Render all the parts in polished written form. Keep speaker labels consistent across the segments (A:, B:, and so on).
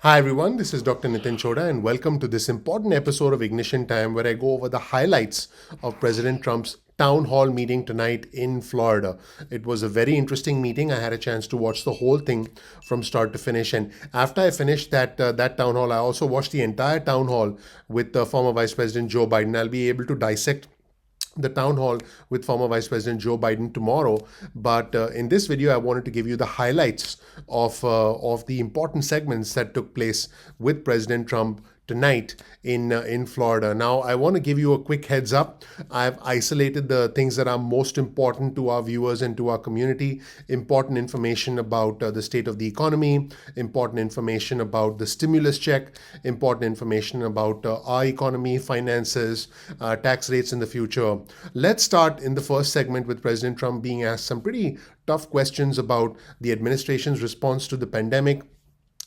A: Hi everyone, this is Dr. Nitin Chhoda and welcome to this important episode of Ignition Time where I go over the highlights of President Trump's town hall meeting tonight in Florida. It was a very interesting meeting. I had a chance to watch the whole thing from start to finish, and after I finished that town hall, I also watched the entire town hall with former Vice President Joe Biden. I'll be able to dissect the town hall with former Vice President Joe Biden tomorrow. But in this video, I wanted to give you the highlights of the important segments that took place with President Trump tonight in Florida. Now, I want to give you a quick heads up. I've isolated the things that are most important to our viewers and to our community. Important information about the state of the economy, important information about the stimulus check, important information about our economy, finances, tax rates in the future. Let's start in the first segment with President Trump being asked some pretty tough questions about the administration's response to the pandemic,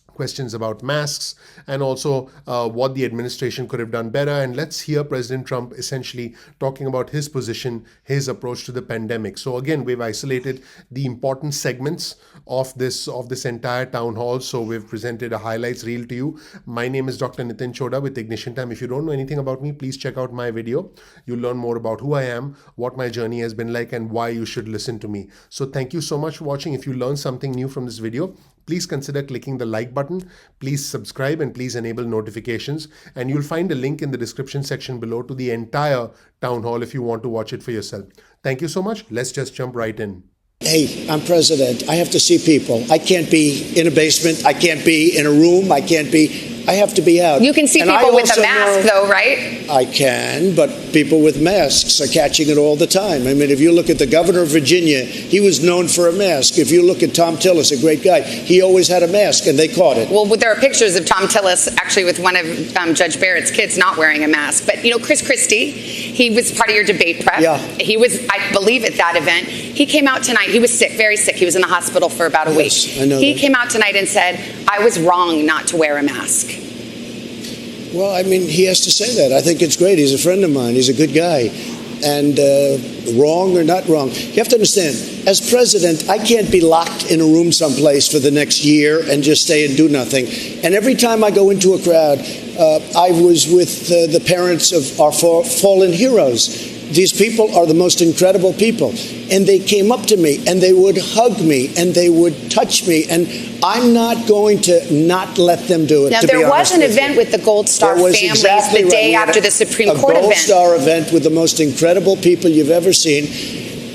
A: questions about masks, and also what the administration could have done better. And let's hear President Trump essentially talking about his position, his approach to the pandemic. So again, we've isolated the important segments of this entire town hall. So we've presented a highlights reel to you. My name is Dr. Nitin Chhoda with Ignition Time. If you don't know anything about me, please check out my video. You'll learn more about who I am, what my journey has been like, and why you should listen to me. So thank you so much for watching. If you learned something new from this video, please consider clicking the like button. Please subscribe and please enable notifications. And you'll find a link in the description section below to the entire town hall if you want to watch it for yourself. Thank you so much. Let's just jump right in.
B: Hey, I'm president. I have to see people. I can't be in a basement. I can't be in a room. I have to be out.
C: You can see people with a mask, though, right?
B: I can, but people with masks are catching it all the time. I mean, if you look at the governor of Virginia, he was known for a mask. If you look at Tom Tillis, a great guy, he always had a mask, and they caught it.
C: Well, there are pictures of Tom Tillis actually with one of Judge Barrett's kids not wearing a mask. But, Chris Christie, he was part of your debate prep.
B: Yeah.
C: He was, I believe, at that event. He came out tonight. He was sick, very sick. He was in the hospital for about a week.
B: I know
C: He
B: that.
C: came out tonight and said, I was wrong not to wear a mask.
B: Well, I mean, he has to say that. I think it's great. He's a friend of mine. He's a good guy. And wrong or not wrong, you have to understand, as president, I can't be locked in a room someplace for the next year and just stay and do nothing. And every time I go into a crowd, I was with the parents of our fallen heroes. These people are the most incredible people. And they came up to me and they would hug me and they would touch me. And I'm not going to not let them do it.
C: Now,
B: to
C: there
B: be
C: was
B: honest
C: an
B: with you.
C: event with the Gold Star
B: There was
C: families
B: exactly
C: the
B: right.
C: day
B: We had
C: after the Supreme Court
B: a Gold
C: event.
B: Star event with the most incredible people you've ever seen.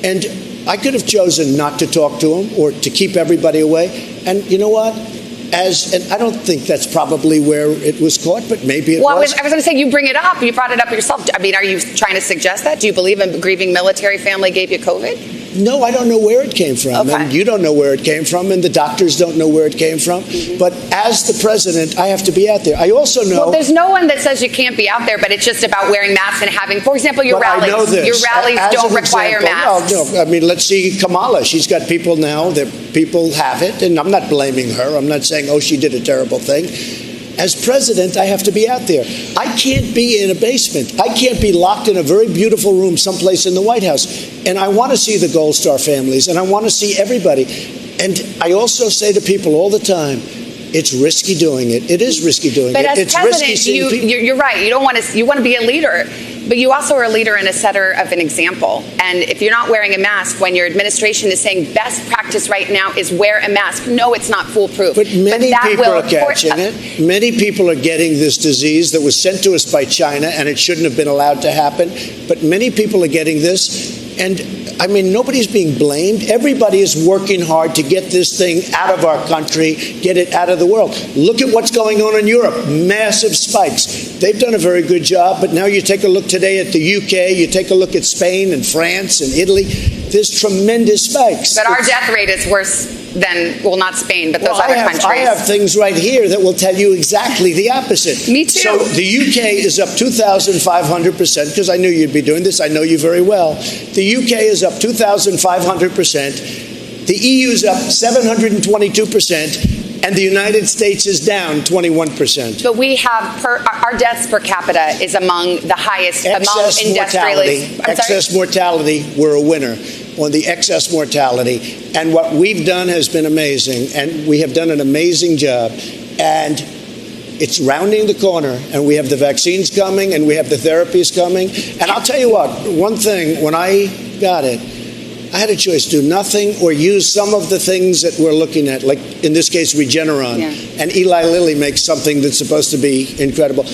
B: And I could have chosen not to talk to them or to keep everybody away. And you know what? And I don't think that's probably where it was caught, but maybe it was.
C: I was going to say, you bring it up. You brought it up yourself. I mean, are you trying to suggest that? Do you believe a grieving military family gave you COVID?
B: No, I don't know where it came from.
C: Okay.
B: And you don't know where it came from, and the doctors don't know where it came from.
C: Mm-hmm.
B: But as the president, I have to be out there. I also know...
C: Well, there's no one that says you can't be out there, but it's just about wearing masks and having, for example, your
B: But
C: rallies.
B: I know this.
C: Your rallies
B: As
C: don't
B: an
C: require
B: example,
C: masks.
B: No, I mean, let's see Kamala. She's got people now that people have it, and I'm not blaming her. I'm not saying, oh, she did a terrible thing. As president, I have to be out there. I can't be in a basement. I can't be locked in a very beautiful room someplace in the White House. And I want to see the Gold Star families, and I want to see everybody. And I also say to people all the time, it's risky doing it. It is risky doing
C: But
B: it.
C: as
B: It's
C: president,
B: risky seeing people.
C: you're right. You want to be a leader, but you also are a leader and a setter of an example. And if you're not wearing a mask when your administration is saying best practice right now is wear a mask, no, it's not foolproof.
B: But many
C: that
B: people
C: will
B: are catching it. Many people are getting this disease that was sent to us by China, and it shouldn't have been allowed to happen. But many people are getting this. And, I mean, nobody's being blamed. Everybody is working hard to get this thing out of our country, get it out of the world. Look at what's going on in Europe. Massive spikes. They've done a very good job, but now you take a look today at the UK, you take a look at Spain and France and Italy. There's tremendous spikes.
C: But our death rate is worse than, well, not Spain, but those other countries.
B: I have things right here that will tell you exactly the opposite.
C: Me too.
B: So the UK is up 2,500%, because I knew you'd be doing this. I know you very well. The UK is up 2,500%. The EU is up 722%. And the United States is down 21%.
C: But we have, our deaths per capita is among the highest among industrialists.
B: Excess mortality, we're a winner on the excess mortality. And what we've done has been amazing. And we have done an amazing job. And It's rounding the corner, and we have the vaccines coming, and we have the therapies coming. And I'll tell you what, one thing, when I got it, I had a choice, do nothing or use some of the things that we're looking at, like in this case, Regeneron.
C: Yeah.
B: And Eli Lilly makes something that's supposed to be incredible.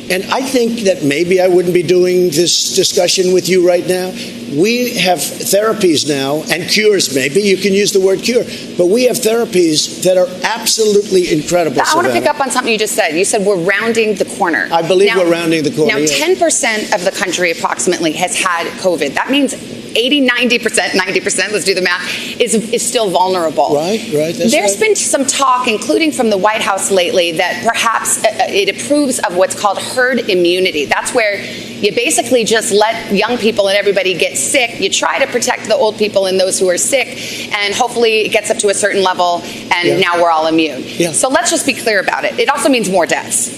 B: And I think that maybe I wouldn't be doing this discussion with you right now. We have therapies now and cures, maybe. You can use the word cure. But we have therapies that are absolutely incredible.
C: I want to pick up on something you just said. You said we're rounding the corner.
B: I believe we're rounding the corner.
C: Now, 10% of the country approximately has had COVID. That means 80, 90%, 90%, let's do the math, is still vulnerable.
B: Right.
C: There's been some talk, including from the White House lately, that perhaps it approves of what's called herd immunity. That's where you basically just let young people and everybody get sick. You try to protect the old people and those who are sick, and hopefully it gets up to a certain level, and now we're all immune.
B: Yeah.
C: So let's just be clear about it. It also means more deaths.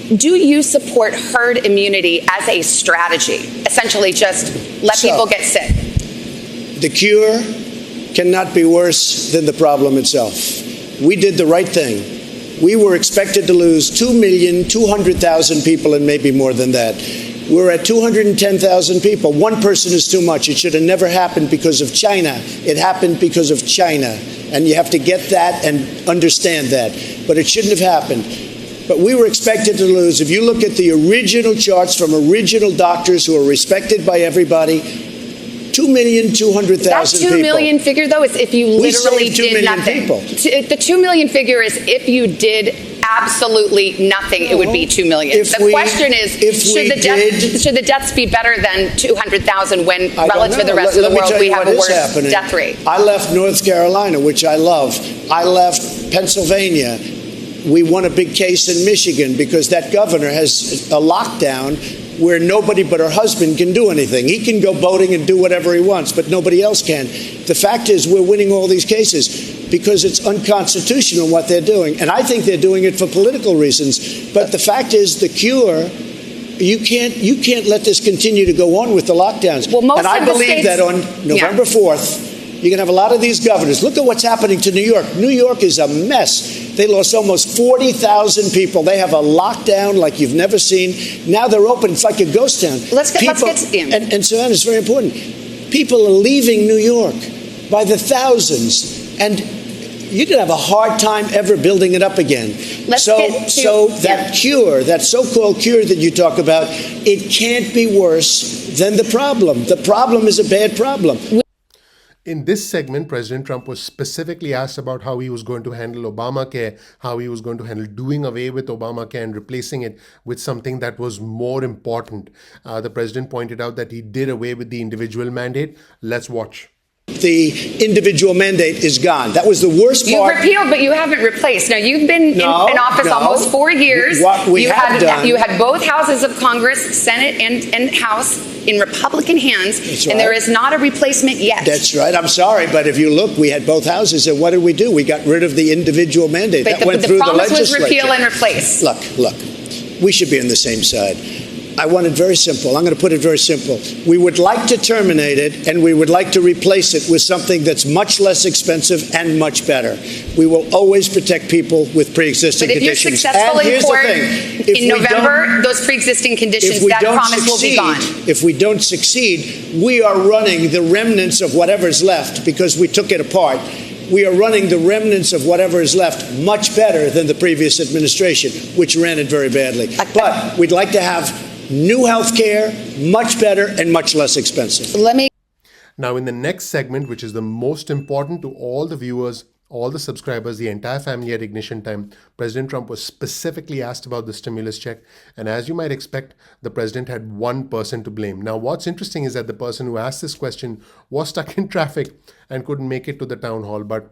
C: Do you support herd immunity as a strategy? Essentially just let people get sick.
B: The cure cannot be worse than the problem itself. We did the right thing. We were expected to lose 2,200,000 people and maybe more than that. We're at 210,000 people. One person is too much. It should have never happened because of China. It happened because of China. And you have to get that and understand that. But it shouldn't have happened. But we were expected to lose. If you look at the original charts from original doctors who are respected by everybody, 2,200,000
C: That 2
B: people.
C: million figure, though, is if you literally
B: saved 2
C: did
B: million
C: nothing.
B: people.
C: The 2 million figure is if you did absolutely nothing, it would be 2 million. The question is, should the deaths be better than 200,000 when, relative to the rest of the world, we have a worse death rate?
B: I left North Carolina, which I love. I left Pennsylvania. We won a big case in Michigan because that governor has a lockdown where nobody but her husband can do anything. He can go boating and do whatever he wants, but nobody else can. The fact is we're winning all these cases because it's unconstitutional what they're doing. And I think they're doing it for political reasons. But the fact is the cure, you can't let this continue to go on with the lockdowns.
C: Well, most
B: and I
C: of the
B: believe
C: states,
B: that on November 4th, you're going to have a lot of these governors. Look at what's happening to New York. New York is a mess. They lost almost 40,000 people. They have a lockdown like you've never seen. Now they're open. It's like a ghost town.
C: Let's get in.
B: And Savannah, it's very important. People are leaving New York by the thousands. And you're going to have a hard time ever building it up again. So that cure, that so-called cure that you talk about, it can't be worse than the problem. The problem is a bad problem.
A: In this segment, President Trump was specifically asked about how he was going to handle Obamacare, how he was going to handle doing away with Obamacare and replacing it with something that was more important. The president pointed out that he did away with the individual mandate. Let's watch.
B: The individual mandate is gone. That was the worst part.
C: You repealed, but you haven't replaced. Now, you've been in office almost 4 years.
B: What we have done.
C: You had both houses of Congress, Senate and House, in Republican hands, and there is not a replacement yet.
B: That's right. I'm sorry, but if you look, we had both houses, and what did we do? We got rid of the individual mandate.
C: But
B: that went through the legislature.
C: The promise was repeal and replace.
B: Look, we should be on the same side. I want it very simple. I'm going to put it very simple. We would like to terminate it, and we would like to replace it with something that's much less expensive and much better. We will always protect people with pre-existing conditions.
C: But if you're successful in court in November, those pre-existing conditions, that promise will be gone.
B: If we don't succeed, we are running the remnants of whatever's left because we took it apart. We are running the remnants of whatever is left much better than the previous administration, which ran it very badly. But we'd like to have new health care, much better and much less expensive.
A: Now, in the next segment, which is the most important to all the viewers, all the subscribers, the entire family at Ignition Time, President Trump was specifically asked about the stimulus check. And as you might expect, the president had one person to blame. Now, what's interesting is that the person who asked this question was stuck in traffic and couldn't make it to the town hall. But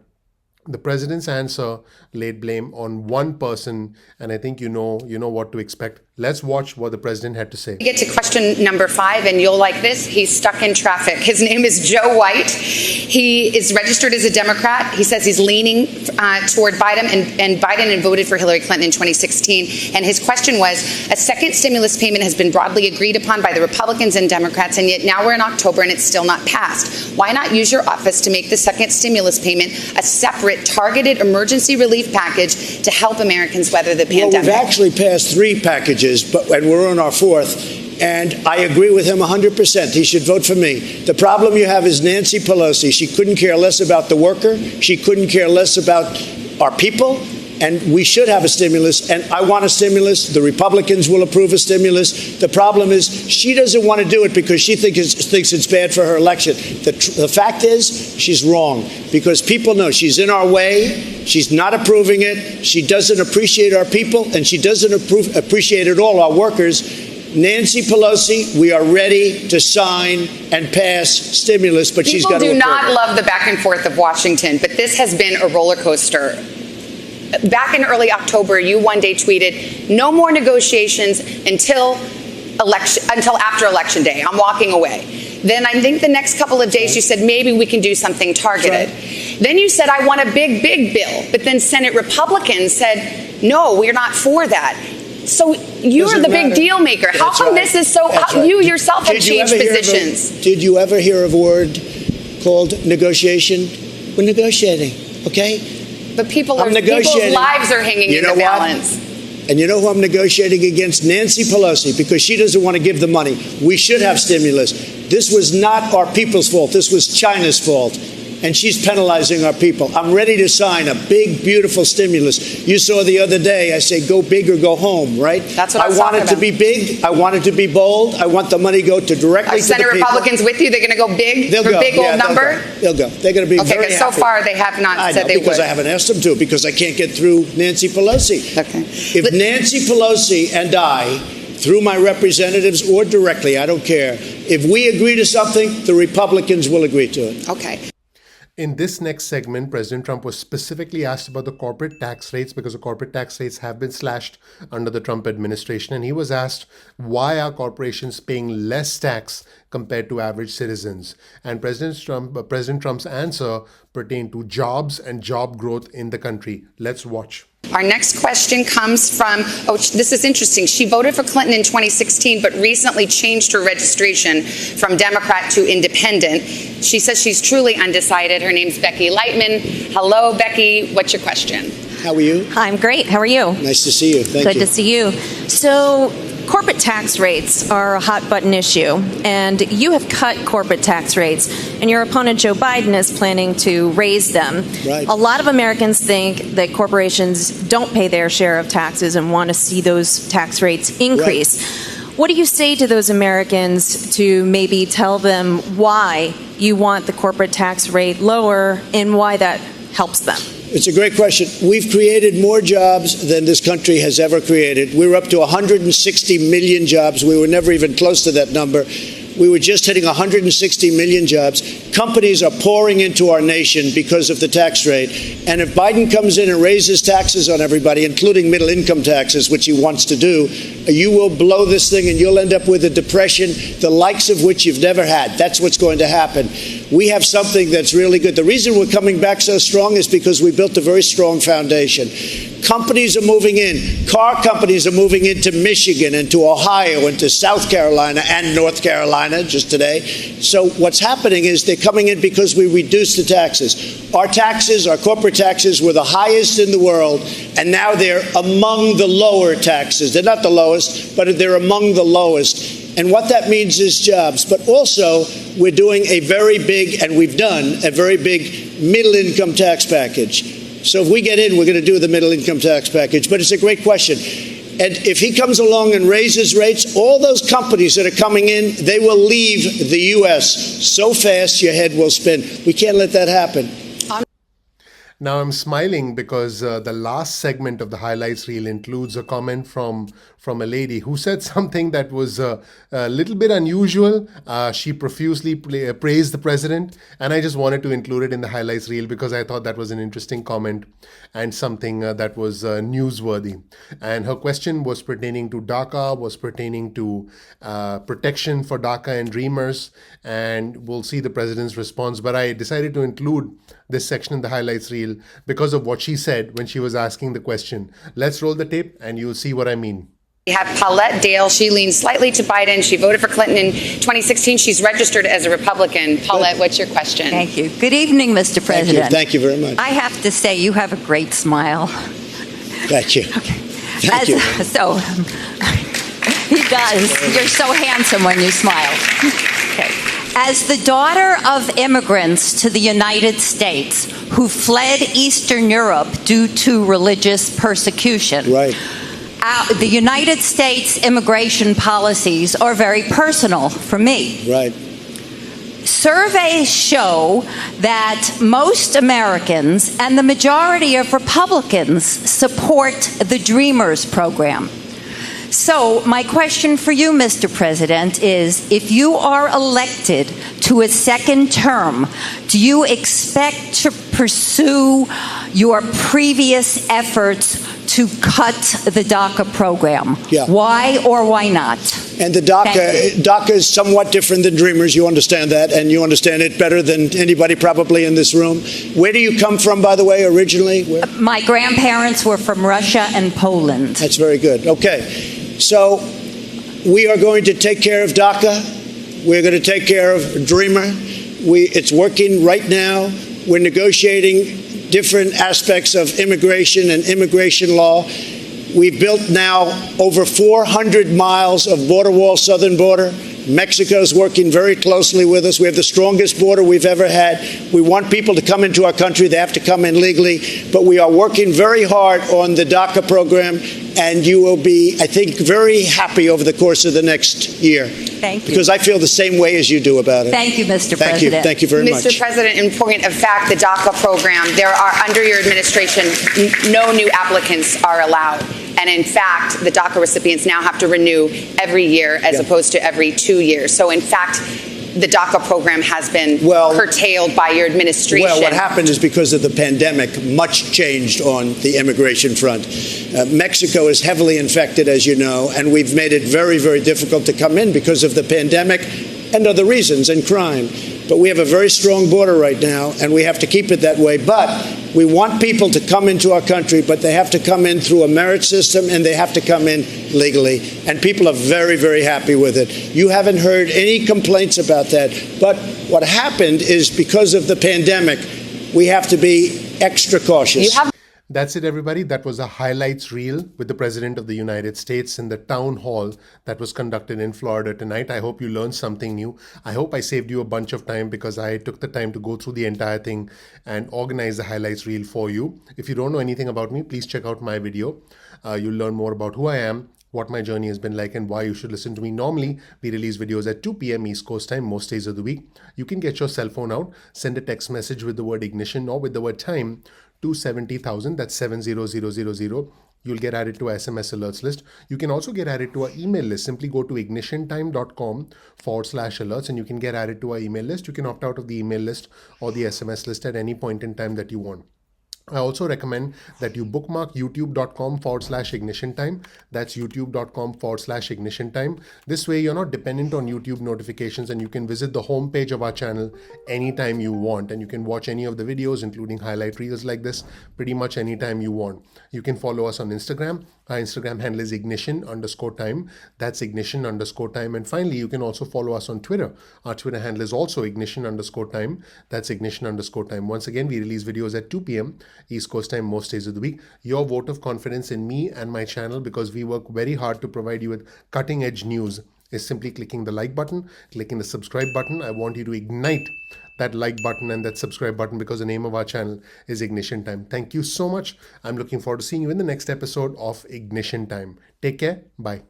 A: the president's answer laid blame on one person, and I think you know what to expect. Let's watch what the president had to say.
C: We get to question number 5, and you'll like this. He's stuck in traffic. His name is Joe White. He is registered as a Democrat. He says he's leaning toward Biden and Biden and voted for Hillary Clinton in 2016. And his question was, a second stimulus payment has been broadly agreed upon by the Republicans and Democrats, and yet now we're in October and it's still not passed. Why not use your office to make the second stimulus payment a separate targeted emergency relief package to help Americans weather the pandemic?
B: Well, we've actually passed 3 packages, and we're on our 4th. And I agree with him 100%. He should vote for me. The problem you have is Nancy Pelosi. She couldn't care less about the worker. She couldn't care less about our people. And we should have a stimulus. And I want a stimulus. The Republicans will approve a stimulus. The problem is she doesn't want to do it because she thinks it's bad for her election. The fact is she's wrong, because people know she's in our way. She's not approving it. She doesn't appreciate our people, and she doesn't appreciate at all our workers. Nancy Pelosi, we are ready to sign and pass stimulus, but she's got to approve it.
C: People do not love the back and forth of Washington, but this has been a roller coaster. Back in early October, you one day tweeted, no more negotiations until after Election Day. I'm walking away. Then I think the next couple of days you said maybe we can do something targeted. Right. Then you said I want a big, big bill. But then Senate Republicans said, no, we're not for that. So you're the big deal maker. How come this is so, you yourself have changed positions?
B: Did you ever hear of a word called negotiation? We're negotiating, okay?
C: But people's lives are hanging in the balance.
B: And you know who I'm negotiating against? Nancy Pelosi, because she doesn't want to give the money. We should have stimulus. This was not our people's fault. This was China's fault. And she's penalizing our people. I'm ready to sign a big, beautiful stimulus. You saw the other day, I say, go big or go home, right?
C: That's what
B: I want it to be big. I want it to be bold. I want the money to go directly to the people.
C: Senate Republicans with you? They're going to go big?
B: They'll go.
C: Big old number?
B: They'll go. They're going to be very happy.
C: Okay, but so far they have not said they would.
B: Because I haven't asked them to, because I can't get through Nancy Pelosi.
C: Okay.
B: If Nancy Pelosi and I, through my representatives or directly, I don't care, if we agree to something, the Republicans will agree to it.
C: Okay.
A: In this next segment, President Trump was specifically asked about the corporate tax rates, because the corporate tax rates have been slashed under the Trump administration. And he was asked, why are corporations paying less tax compared to average citizens? And President Trump's answer pertained to jobs and job growth in the country. Let's watch.
C: Our next question comes from, this is interesting. She voted for Clinton in 2016, but recently changed her registration from Democrat to Independent. She says she's truly undecided. Her name's Becky Lightman. Hello, Becky. What's your question?
B: How are you?
D: I'm great. How are you?
B: Nice to see you. Thank you.
D: Good to see you. So, corporate tax rates are a hot button issue, and you have cut corporate tax rates, and your opponent Joe Biden is planning to raise them.
B: Right.
D: A lot of Americans think that corporations don't pay their share of taxes and want to see those tax rates increase.
B: Right.
D: What do you say to those Americans to maybe tell them why you want the corporate tax rate lower and why that helps them?
B: It's a great question. We've created more jobs than this country has ever created. We're up to 160 million jobs. We were never even close to that number. We were just hitting 160 million jobs. Companies are pouring into our nation because of the tax rate. And if Biden comes in and raises taxes on everybody, including middle income taxes, which he wants to do, you will blow this thing and you'll end up with a depression, the likes of which you've never had. That's what's going to happen. We have something that's really good. The reason we're coming back so strong is because we built a very strong foundation. Companies are moving in. Car companies are moving into Michigan, into Ohio, into South Carolina and North Carolina just today. So what's happening is they're coming in because we reduced the taxes. Our taxes, our corporate taxes, were the highest in the world, and now they're among the lower taxes. They're not the lowest, but they're among the lowest. And what that means is jobs. But also, we're doing a very big, and we've done a very big middle-income tax package. So if we get in, we're going to do the middle-income tax package. But it's a great question. And if he comes along and raises rates, all those companies that are coming in, they will leave the U.S. so fast your head will spin. We can't let that happen.
A: Now I'm smiling because the last segment of the highlights reel includes a comment from a lady who said something that was a little bit unusual. She profusely praised the president, and I just wanted to include it in the highlights reel because I thought that was an interesting comment and something that was newsworthy. And her question was pertaining to DACA, was pertaining to protection for DACA and Dreamers, and we'll see the president's response. But I decided to include this section in the highlights reel because of what she said when she was asking the question. Let's roll the tape and you'll see what I mean.
C: We have Paulette Dale. She leans slightly to Biden. She voted for Clinton in 2016. She's registered as a Republican. Paulette, what's your question?
E: Thank you. Good evening, Mr. President.
B: Thank you very much.
E: I have to say, you have a great smile.
B: Thank you.
E: Okay.
B: Thank you.
E: So, he does. You're so handsome when you smile. Okay. As the daughter of immigrants to the United States who fled Eastern Europe due to religious persecution,
B: Right.
E: The United States immigration policies are very personal for me.
B: Right.
E: Surveys show that most Americans and the majority of Republicans support the Dreamers program. So, my question for you, Mr. President, is if you are elected to a second term, do you expect to pursue your previous efforts to cut the DACA program?
B: Yeah.
E: Why or why not?
B: And the
E: Thank
B: DACA is somewhat different than Dreamers. You understand that, and you understand it better than anybody probably in this room. Where do you come from, by the way, originally? Where?
E: My grandparents were from Russia and Poland.
B: That's very good. Okay. So we are going to take care of DACA. We're going to take care of Dreamer. It's working right now. We're negotiating different aspects of immigration and immigration law. We've built now over 400 miles of border wall, southern border. Mexico's working very closely with us. We have the strongest border we've ever had. We want people to come into our country. They have to come in legally. But we are working very hard on the DACA program, and you will be, I think, very happy over the course of the next year.
E: Thank you.
B: Because I feel the same way as you do about it.
E: Thank you, Mr.
B: Thank you.
E: President.
B: Thank you very much.
C: Mr. President, in point of fact, the DACA program, there are, under your administration, no new applicants are allowed. And in fact, the DACA recipients now have to renew every year as opposed to every 2 years. So in fact, the DACA program has been curtailed by your administration.
B: Well, what happened is because of the pandemic, much changed on the immigration front. Mexico is heavily infected, as you know, and we've made it very, very difficult to come in because of the pandemic and other reasons, and crime. But we have a very strong border right now, and we have to keep it that way. But we want people to come into our country, but they have to come in through a merit system, and they have to come in legally. And people are very, very happy with it. You haven't heard any complaints about that. But what happened is because of the pandemic, we have to be extra cautious.
A: That's it, everybody. That was a highlights reel with the President of the United States in the town hall that was conducted in Florida tonight. I hope you learned something new. I hope I saved you a bunch of time because I took the time to go through the entire thing and organize the highlights reel for you. If you don't know anything about me, please check out my video. You'll learn more about who I am, what my journey has been like, and why you should listen to me. Normally, we release videos at 2 p.m. East Coast time most days of the week. You can get your cell phone out, send a text message with the word ignition or with the word time to 70,000, that's 70000. You'll get added to our SMS alerts list. You can also get added to our email list. Simply go to ignitiontime.com/alerts and you can get added to our email list. You can opt out of the email list or the SMS list at any point in time that you want. I also recommend that you bookmark youtube.com/ignition time. That's youtube.com/ignition time. This way, you're not dependent on YouTube notifications and you can visit the homepage of our channel anytime you want. And you can watch any of the videos, including highlight reels like this, pretty much anytime you want. You can follow us on Instagram. Our Instagram handle is ignition_time. That's ignition_time. And finally, you can also follow us on Twitter. Our Twitter handle is also ignition_time. That's ignition_time. Once again, we release videos at 2 p.m. East Coast time most days of the week. Your vote of confidence in me and my channel, because we work very hard to provide you with cutting edge news, is simply clicking the like button, clicking the subscribe button. I want you to ignite that like button and that subscribe button because the name of our channel is Ignition Time. Thank you so much. I'm looking forward to seeing you in the next episode of Ignition Time. Take care. Bye.